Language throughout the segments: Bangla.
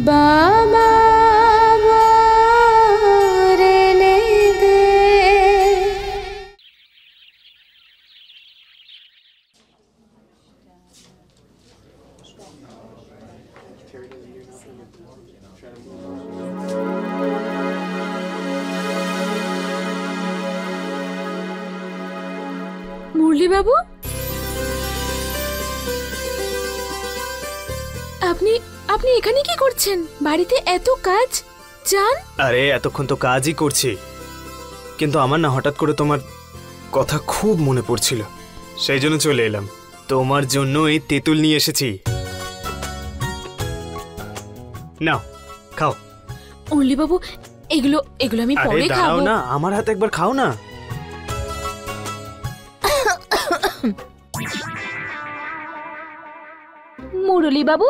বাবা রেনে দে। মুরলি বাবু, আপনি আপনি এখানে কি করছেন? বাড়িতে এত কাজ, যান। আরে এতক্ষণ তো কাজই করছি, কিন্তু আমার না হঠাৎ করে তোমার কথা খুব মনে পড়ছিল, সেই জন্য চলে এলাম। তোমার জন্য এই তেঁতুল নিয়ে এসেছি, নাও খাও। মুরলি বাবু, এগুলো এগুলো আমি পরে খাবো না, আমার হাতে একবার খাও না। মুরলি বাবু,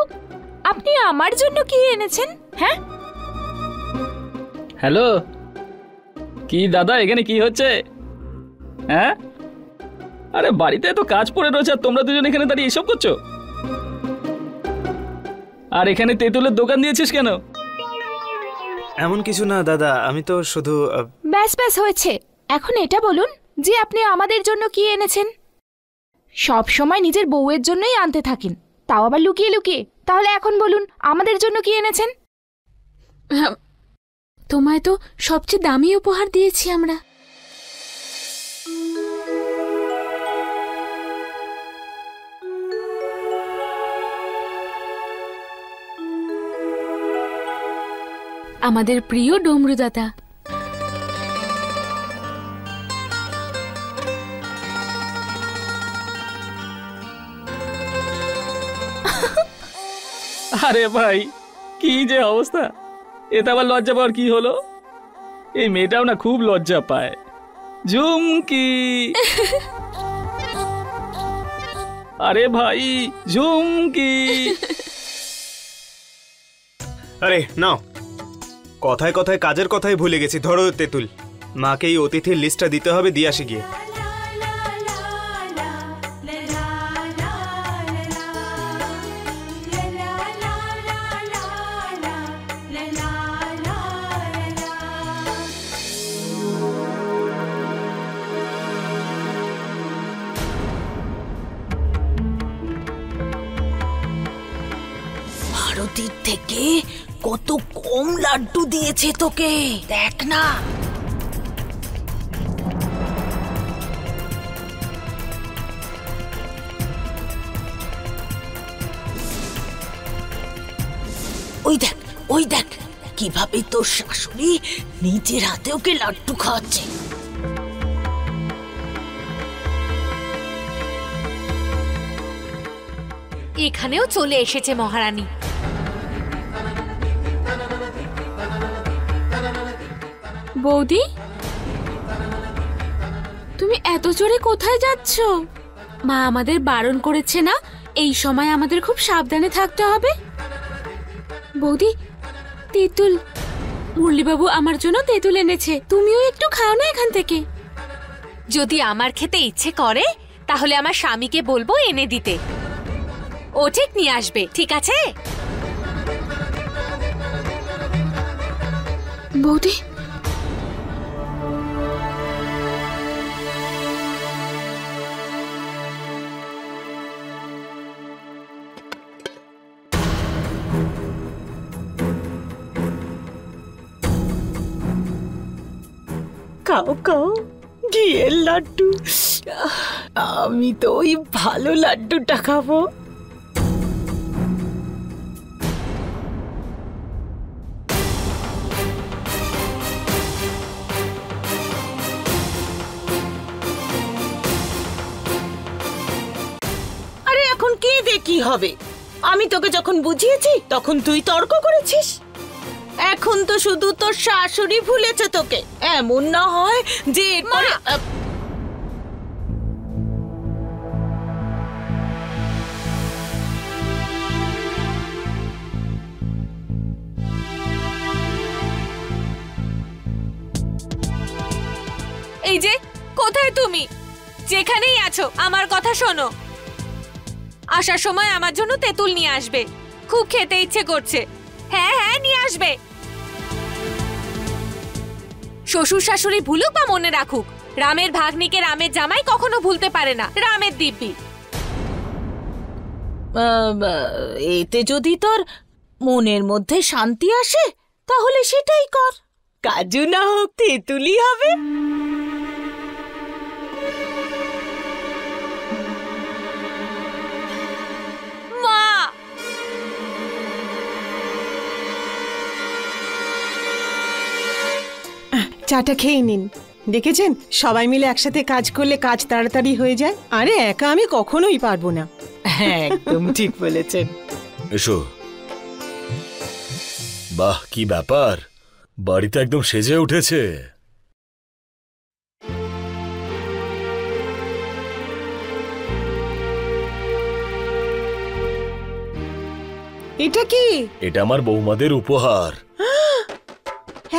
আপনি আমার জন্য কি এনেছেন? হ্যাঁ, হ্যালো, কি দাদা এখানে কি হচ্ছে? হ্যাঁ, আরে বাড়িতে এত কাজ পড়ে রয়েছে আর তোমরা দুজন এখানে দাঁড়িয়ে এসব করছো? আর এখানে তেঁতুলের দোকান দিয়েছিস কেন? এমন কিছু না দাদা, আমি তো শুধু ব্যাস ব্যাস হয়েছে। এখন এটা বলুন যে আপনি আমাদের জন্য কি এনেছেন। সব সময় নিজের বউয়ের জন্যই আনতে থাকেন, তাও আবার লুকিয়ে লুকিয়ে। তাহলে এখন বলুন আমাদের জন্য কি এনেছেন। তোমায় তো সবচেয়ে দামি উপহার দিয়েছি আমরা। আমাদের প্রিয় ডমরুদাতা। আরে ভাই, কি যে অবস্থা! এতে আবার লজ্জা পাওয়ার কি হলো? এই মেয়েটাও না খুব লজ্জা পায়। ঝুমকি, আরে ভাই ঝুমকি। আরে নাও, কথায় কথায় কাজের কথাই ভুলে গেছি। ধরো তেঁতুল, মাকে এই অতিথির লিস্টটা দিতে হবে, দিয়ে আসি গিয়ে। ভারতীর থেকে কত কম লাড্ডু দিয়েছে তোকে, দেখ না। ওই দেখ, ওই দেখ কিভাবে তোর শাশুড়ি নিজের হাতে ওকে লাড্ডু খাওয়াচ্ছে। এখানেও চলে এসেছে মহারানী। বৌদি, তুমি এত জোরে কোথায় যাচ্ছ? মা আমাদের বারণ করেছে না, এই সময় আমাদের খুব সাবধানে থাকতে হবে। বৌদি, তেঁতুল, মুরলিবাবু আমার জন্য তেঁতুল এনেছে, তুমিও একটু খাও না এখান থেকে। যদি আমার খেতে ইচ্ছে করে তাহলে আমার স্বামীকে বলবো এনে দিতে, ও ঠিক নিয়ে আসবে, ঠিক আছে? বৌদি, খাও খাও, ঘিয়ের লাড্ডু। আমি তো ওই ভালো লাড্ডুটা খাবো। আরে এখন কে দে কি হবে? আমি তোকে যখন বুঝিয়েছি তখন তুই তর্ক করেছিস। এখন তো শুধু তোর শাশুড়ি ভুলেছে তোকে, এমন না হয় যে এই যে, কোথায় তুমি? যেখানেই আছো আমার কথা শোনো। আসার সময় আমার জন্য তেঁতুল নিয়ে আসবে, খুব খেতে ইচ্ছে করছে। হ্যাঁ হ্যাঁ, নিয়ে আসবে। শ্বশুর শাশুড়ি ভুলুক বা মনে রাখুক, রামের ভাগ্নিকে রামের জামাই কখনো ভুলতে পারে না, রামের দিব্যি। এতে যদি তোর মনের মধ্যে শান্তি আসে তাহলে সেটাই কর। কাজু না হোক তেঁতুলি হবে। মা, চাটা খেয়ে নিন। দেখেছেন, সবাই মিলে একসাথে কাজ করলে কাজ তাড়াতাড়ি হয়ে যায়। আরে একা আমি কখনোই পারবো না। হ্যাঁ, একদম ঠিক বলেছেন। এসো। বাহ, কি ব্যাপার, বাড়িতে একদম সেজে উঠেছে। এটা কি? এটা আমার বৌমাদের উপহার।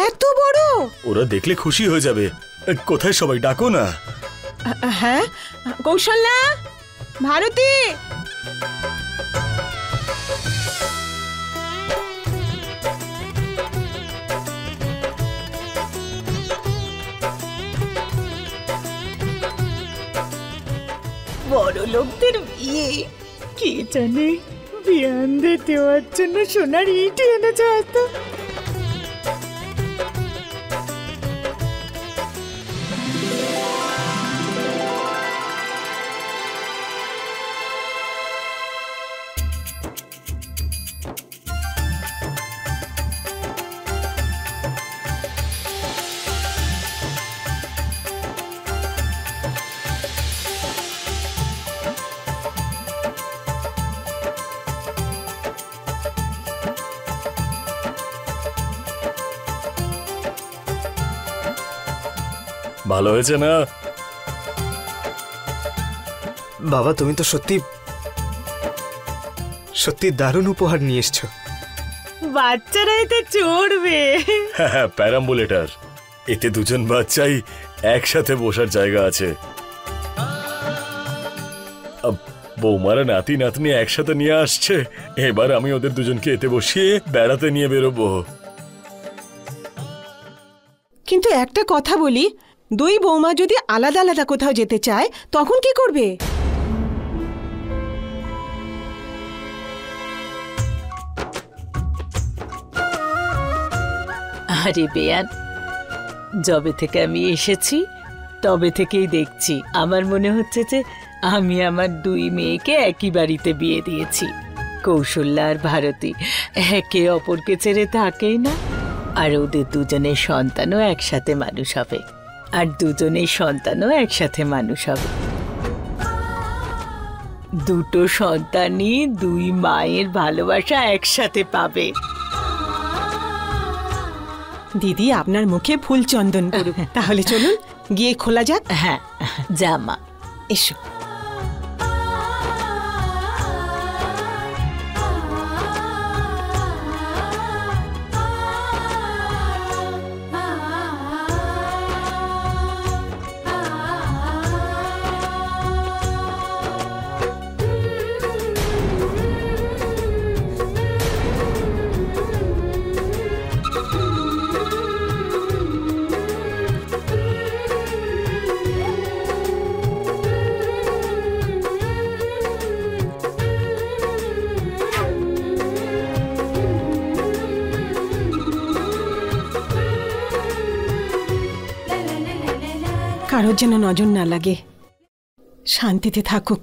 এত বড়! ওরা দেখলে খুশি হয়ে যাবে। কোথায় সবাই, ডাকো না। হ্যাঁ, কৌশল্যা, ভারতী। বড় লোকদের বিয়ে, কে জানে বিয়ানদের দেওয়ার জন্য সোনার ইট এনেছে হয়তো। ভালো হয়েছে না? বাবা, তুমি তো সত্যি সত্যি দারুণ উপহার নিয়ে এসছো। বাচ্চারা এতে চড়বে। হ্যাঁ, প্যারাম্বুলেটার। এতে দুজন বাচ্চাই একসাথে বসার জায়গা আছে। বৌমারা নাতি নাতনি একসাথে নিয়ে আসছে, এবার আমি ওদের দুজনকে এতে বসিয়ে বেড়াতে নিয়ে বেরোবো। কিন্তু একটা কথা বলি, দুই বৌমা যদি আলাদা আলাদা কোথাও যেতে চায় তখন কি করবে? আরে বেয়ান, যবে থেকে আমি এসেছি তবে থেকেই দেখছি, আমার মনে হচ্ছে যে আমি আমার দুই মেয়েকে একই বাড়িতে বিয়ে দিয়েছি। কৌশল্যা আর ভারতী একে অপরকে ছেড়ে থাকেই না। আর ওদের দুজনের সন্তানও একসাথে মানুষ হবে, আর দুজনের সন্তানও একসাথে মানুষ হবে। দুটো সন্তানই দুই মায়ের ভালোবাসা একসাথে পাবে। দিদি আপনার মুখে ফুল চন্দন করুক। তাহলে চলুন গিয়ে খোলা যাক। হ্যাঁ, জামা এসো। কারোর যেন নজর না লাগে, শান্তিতে থাকুক,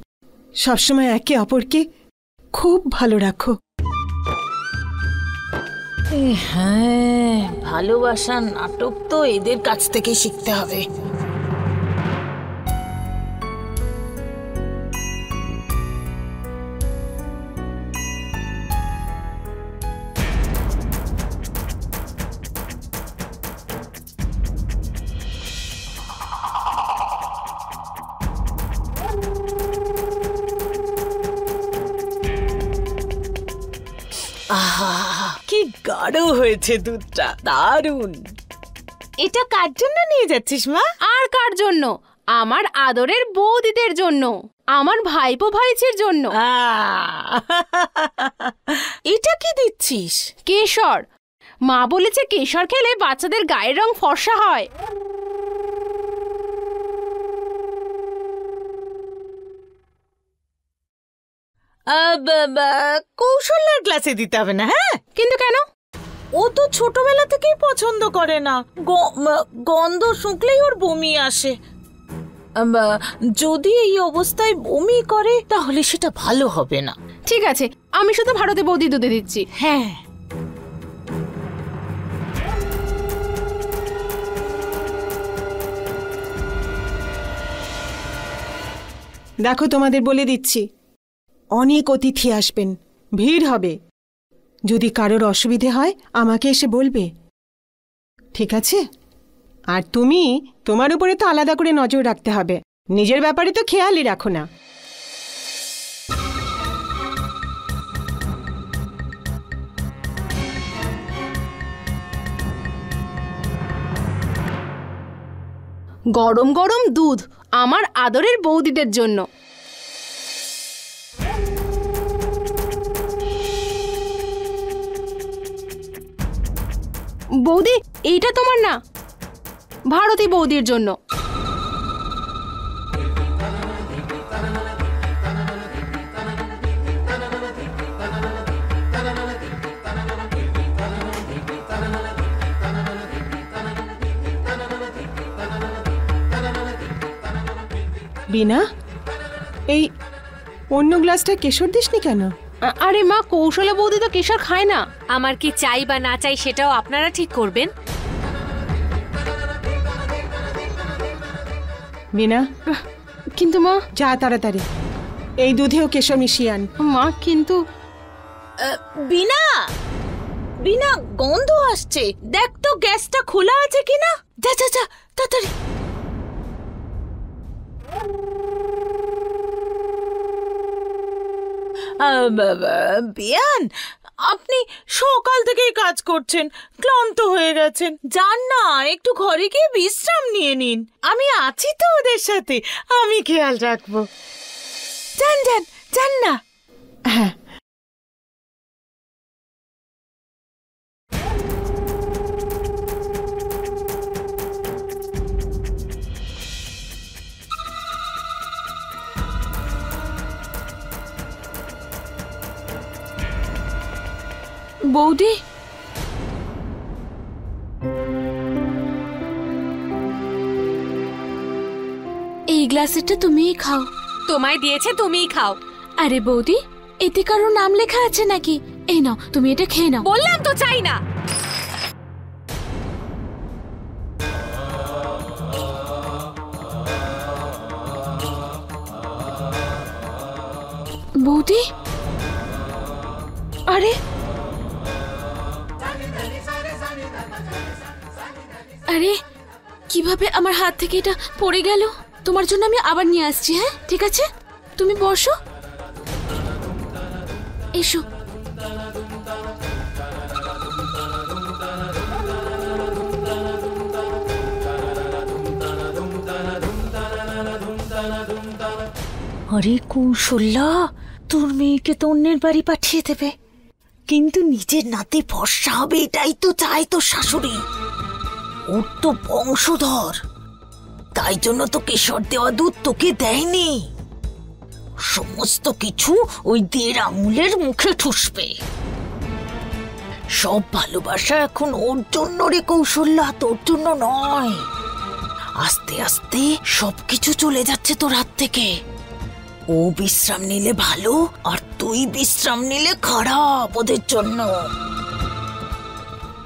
সবসময় একে অপরকে খুব ভালো রাখো। হ্যাঁ, ভালোবাসার নাটক তো এদের কাছ থেকে শিখতে হবে। কি গাঢ় হয়েছে দুধটা, দারুণ। এটা কার জন্য নিয়ে যাচ্ছিস মা? আর কার জন্য? আমার আদরের বৌদিদের জন্য, আমার ভাইপো ভাইঝির জন্য। এটা কি দিচ্ছিস? কেশর, মা বলেছে কেশর খেলে বাচ্চাদের গায়ের রং ফর্সা হয়। কৌশল্যার ক্লাসে দিতে হবে না? হ্যাঁ, কিন্তু কেন? ও তো ছোটবেলা থেকেই পছন্দ করে না, গন্ধ শুকলেই ওর বমি আসে। যদি এই অবস্থায় বমি করে তাহলে সেটা ভালো হবে না। ঠিক আছে, আমি শুধু ভারতে বৌদি দুধে দিচ্ছি। হ্যাঁ, দেখো তোমাদের বলে দিচ্ছি, অনেক অতিথি আসবেন, ভিড় হবে। যদি কারোর অসুবিধে হয় আমাকে এসে বলবে, ঠিক আছে? আর তুমি তোমার উপরে তো আলাদা করে নজর রাখতে হবে, নিজের ব্যাপারে তো খেয়ালই রাখো না। গরম গরম দুধ আমার আদরের বৌদিদের জন্য। বৌদি, এইটা তোমার না, ভারতী বৌদির জন্য। বিনা, এই অন্য গ্লাসটা কেশর দিসনি কেন? আরে মা, কৌশলা বৌদি তো কেশর খায় না। আমার কি চাই বা না চাই সেটাও আপনারা ঠিক করবেন। বিনা, কিন্তু মা। যা তাড়াতাড়ি, এই দুধেও কেশর মিশিয়ে আন। মা কিন্তু বিনা, বিনা, গন্ধ আসছে, দেখ তো গ্যাসটা খোলা আছে কিনা। যা যা যা, তাড়াতাড়ি। বিয়ান, আপনি সকাল থেকেই কাজ করছেন, ক্লান্ত হয়ে গেছেন, যান না একটু ঘরে গিয়ে বিশ্রাম নিয়ে নিন। আমি আছি তো ওদের সাথে, আমি খেয়াল রাখবো। যান যান, যান না। হ্যাঁ, বৌদি, এই গ্লাসেরটা তুমিই খাও। তোমায় দিয়েছে, তুমিই খাও। আরে বৌদি, এতে কারো নাম লেখা আছে নাকি? এই নাও, তুমি এটা খেয়ে নাও। বললাম তো চাই না। বৌদি, আরে আরে কিভাবে আমার হাত থেকে এটা পড়ে গেল? তোমার জন্য আমি আবার নিয়ে আসছি। হ্যাঁ, ঠিক আছে, তুমি বসো, এসো। আরে কৌশল্যা, তোর মেয়েকে তো অন্যের বাড়ি পাঠিয়ে দেবে, কিন্তু নিজের নাতি ভরসা হবে এটাই তো চায় তোর শাশুড়ি। ওর তো বংশধর, তাই জন্য তো কেশর দেওয়া দুধ তোকে দেয়নি। সমস্ত কিছু ওই 1.5 আঙুলের মুখে ঠুসবে। সব ভালোবাসা এখন ওর জন্য রে কৌশল্যা, তোর জন্য নয়। আস্তে আস্তে সবকিছু চলে যাচ্ছে তোর হাত থেকে। ও বিশ্রাম নিলে ভালো, আর তুই বিশ্রাম নিলে খারাপ ওদের জন্য।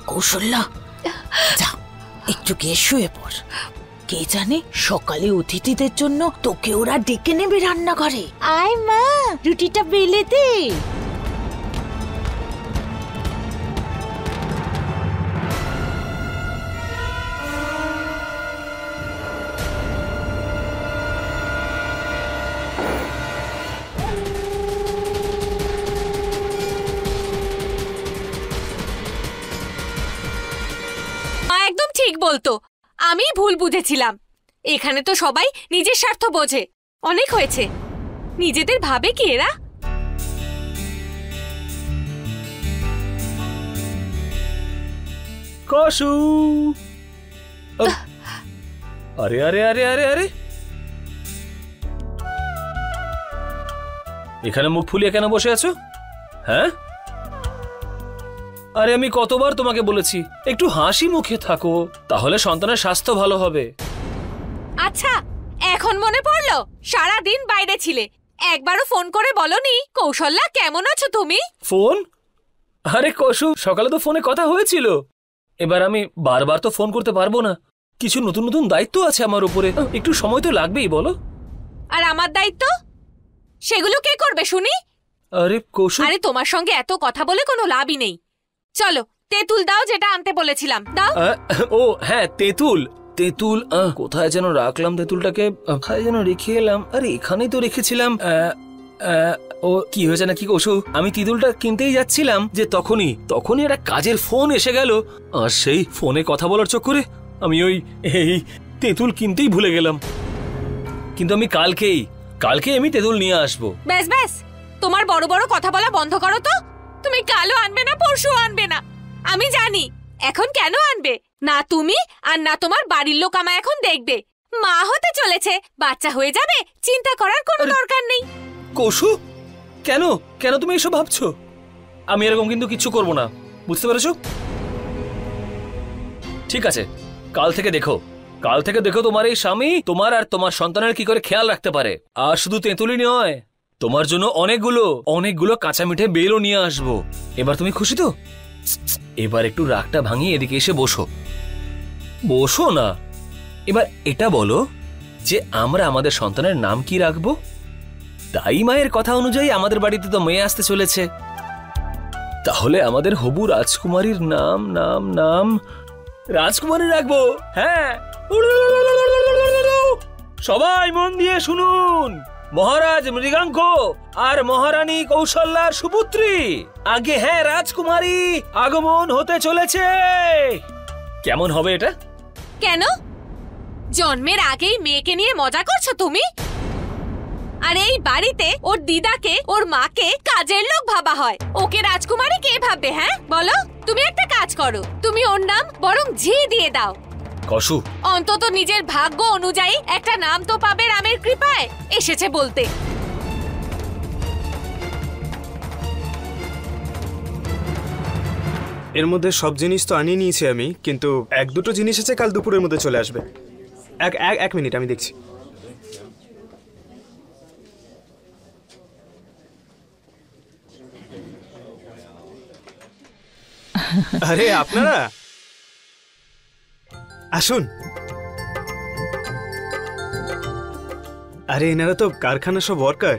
কৌশল্যা, যা একটু গিয়ে শুয়ে পড়। কে জানে সকালে অতিথিদের জন্য তোকে ওরা ডেকে নেবে রান্নাঘরে। আয় মা, রুটিটা বেলে দে। একদম ঠিক বলতো, আমি ভুল বুঝেছিলাম। এখানে তো সবাই নিজের স্বার্থ বোঝে। অনেক হয়েছে, নিজেদের ভাবে কি এরা? কসু। আরে আরে আরে আরে আরে, এখানে মুখ ফুলিয়ে কেন বসে আছো? হ্যাঁ, আরে আমি কতবার তোমাকে বলেছি একটু হাসি মুখে থাকো, তাহলে সন্তানের স্বাস্থ্য ভালো হবে। আচ্ছা, এখন মনে পড়লো সারা দিন বাইরে ছিলে, একবারও ফোন করে বলনি কৌশল্যা কেমন আছো তুমি? ফোন? আরে কসু, সকালে তো ফোনে কথা হয়েছিল। এবার আমি বারবার তো ফোন করতে পারবো না, কিছু নতুন নতুন দায়িত্ব আছে আমার উপরে, একটু সময় তো লাগবেই বলো। আর আমার দায়িত্ব সেগুলো কে করবে শুনি? আরে কসু, আরে তোমার সঙ্গে এত কথা বলে কোনো লাভই নেই। চলো তেঁতুল দাও, যেটা আনতে বলেছিলাম দাও। ও হ্যাঁ, তেঁতুল। তেঁতুল কোথায় যেন রাখলাম, তেঁতুলটাকে কোথায় যেন রেখে এলাম। আরে এখানেই তো রেখেছিলাম। ও কি হয়েছে নাকি কসু, আমি তেঁতুলটা কিনতেই যাচ্ছিলাম যে তখনই একটা কাজের ফোন এসে গেল, আর সেই ফোনে কথা বলার চক্করে আমি এই তেঁতুল কিনতেই ভুলে গেলাম। কিন্তু আমি কালকে আমি তেঁতুল নিয়ে আসবো। ব্যাস ব্যাস, তোমার বড় বড় কথা বলা বন্ধ করো তো। তুমি কালও আনবে না, পরশু আনবে না, আমি জানি। এখন কেন আনবে না তুমি আর না তোমার বাড়ির লোক আমায় এখন দেখবে। মা হতে চলেছে, বাচ্চা হয়ে যাবে, চিন্তা করার কোনো দরকার নেই। কসু, কেন কেন তুমি এসব ভাবছো? আমি এরকম কিন্তু কিচ্ছু করব না, বুঝতে পেরেছো? ঠিক আছে, কাল থেকে দেখো তোমার এই স্বামী তোমার আর তোমার সন্তানের কি করে খেয়াল রাখতে পারে। আর শুধু তেঁতুলই নয়, তোমার জন্য অনেকগুলো কাঁচা মিঠে বেলও নিয়ে আসবো। এবার তুমি খুশি তো? এবার একটু রাগটা ভাঙিয়ে এদিকে এসে বসো না। এবার এটা বলো যে আমরা আমাদের সন্তানের নাম কি রাখবো? তাই মায়ের কথা অনুযায়ী আমাদের বাড়িতে তো মেয়ে আসতে চলেছে, তাহলে আমাদের হবু রাজকুমারীর নাম রাজকুমারী রাখবো। হ্যাঁ, সবাই মন দিয়ে শুনুন, মহারাজ মৃগাঙ্ক আর মহারানী কৌশল্যার সুপুত্রী আগে হ্যাঁ রাজকুমারী আগমন হতে চলেছে। কেমন হবে এটা? কেন জন্মের আগেই মেয়েকে নিয়ে মজা করছো তুমি? আর এই বাড়িতে ওর দিদাকে ওর মাকে কাজের লোক ভাবা হয়, ওকে রাজকুমারী কে ভাববে? হ্যাঁ বলো, তুমি একটা কাজ করো, তুমি ওর নাম বরং ঝি দিয়ে দাও। কসু, অন্তত নিজের ভাগ্য অনুযায়ী একটা নাম তো পাবে রামের কৃপায় এসেছে বলতে। এর মধ্যে সব জিনিস তো আনিয়ে নিয়েছি আমি, কিন্তু এক দুটো জিনিস আছে কাল দুপুরের মধ্যে চলে আসবে। এক মিনিট, আমি দেখছি। আরে আপনারা আসুন। আরে এনারা তো কারখানা সব ওয়ার্কার,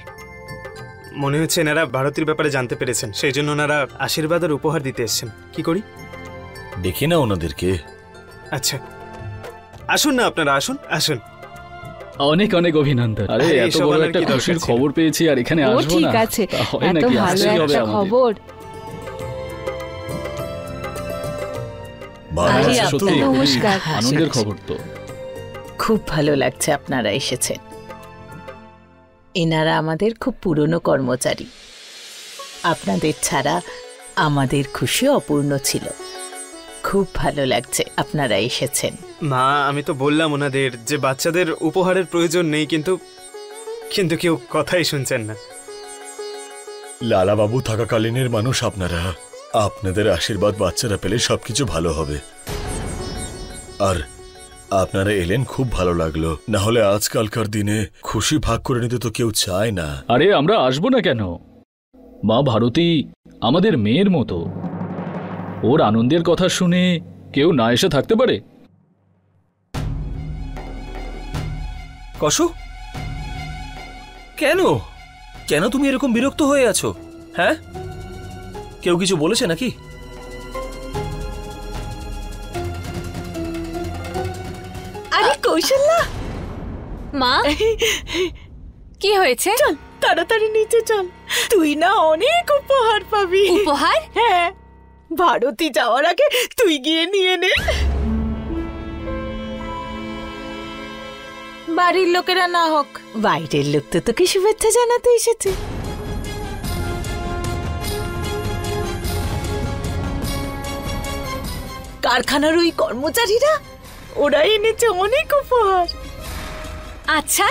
মনে হচ্ছে এনারা ভারতীর ব্যাপারে জানতে পেরেছেন, সেই জন্য ওনারা আশীর্বাদ আর উপহার দিতে এসেছেন। কি করি? দেখি না ওনাদেরকে। আচ্ছা আসুন না, আপনারা আসুন। অনেক অনেক অভিনন্দন। আরে এত বড় একটা খুশির খবর পেয়েছি আর এখানে আসবো না? ঠিক আছে, এত ভালো একটা খবর। নমস্কার, আনন্দের খবর তো। খুব ভালো লাগছে আপনারা এসেছেন। এনারা আমাদের খুব পুরনো কর্মচারী, আপনাদের ছাড়া আমাদের খুশি অপূর্ণ ছিল। খুব ভালো লাগছে আপনারা এসেছেন। মা, আমি তো বললাম ওনাদের যে বাচ্চাদের উপহারের প্রয়োজন নেই, কিন্তু কেউ কথাই শুনছেন না। লালাবাবু থাকাকালীনের মানুষ আপনারা, আপনাদের আশীর্বাদ বাচ্চারা পেলে সবকিছু ভালো হবে। আর আপনারা এলেন, খুব ভালো লাগলো। না হলে আজকালকার দিনে খুশি ভাগ করে নিতে তো কেউ চায় না। আরে আমরা আসবো না কেন? মা ভারতী আমাদের মেয়ের মতো, ওর আনন্দের কথা শুনে কেউ না এসে থাকতে পারে? কসু, কেন তুমি এরকম বিরক্ত হয়ে আছো? হ্যাঁ, কেউ কিছু বলেছে নাকি? আরে কৌশল্যা, মা কি হয়েছে? চল তাড়াতাড়ি নিচে চল, তুই না অনেক উপহার পাবি। উপহার? হ্যাঁ, ভারতী যাওয়ার আগে তুই গিয়ে নিয়ে নে। বাড়ির লোকেরা না হোক, বাইরের লোক তো তোকে শুভেচ্ছা জানাতে এসেছে। কারখানার ওই কর্মচারীরা ওরা এনেছে অনেক উপহার। আচ্ছা,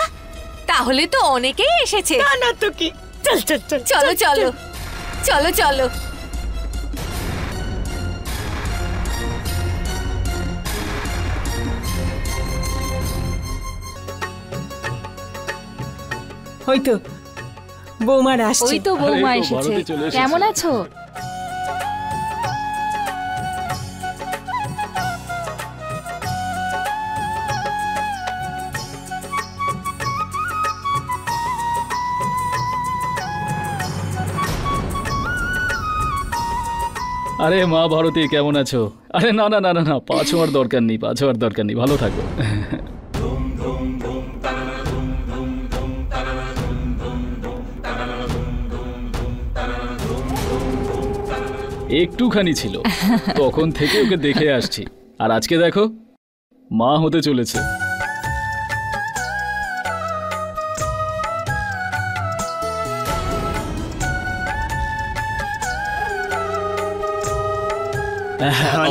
তাহলে তো অনেকেই এসেছে। না না তো কি, চল চল চল চলো চলো চলো চলো। ওই তো বৌমার আসছে। ওই তো বৌমা আরে, তো এসেছে। ভারতে চলে এসেছে। কেমন আছো? আরে মা ভারতী কেমন আছো? আরে না না না না না, পা ছোঁয়ার দরকার নেই, পা ছোঁয়ার দরকার নেই, ভালো থাকো। একটুখানি ছিল, তখন থেকে ওকে দেখে আসছি, আর আজকে দেখো মা হতে চলেছে।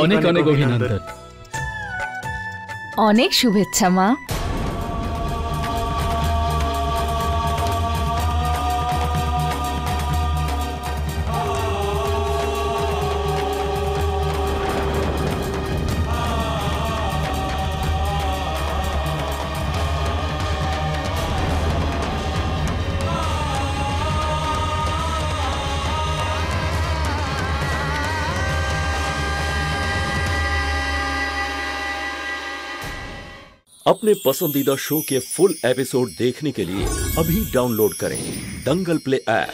অনেক অনেক অভিনন্দন। অনেক শুভেচ্ছা মা। अपने पसंदीदा शो के फुल एपिसोड देखने के लिए अभी डाउनलोड करें दंगल प्ले ऐप।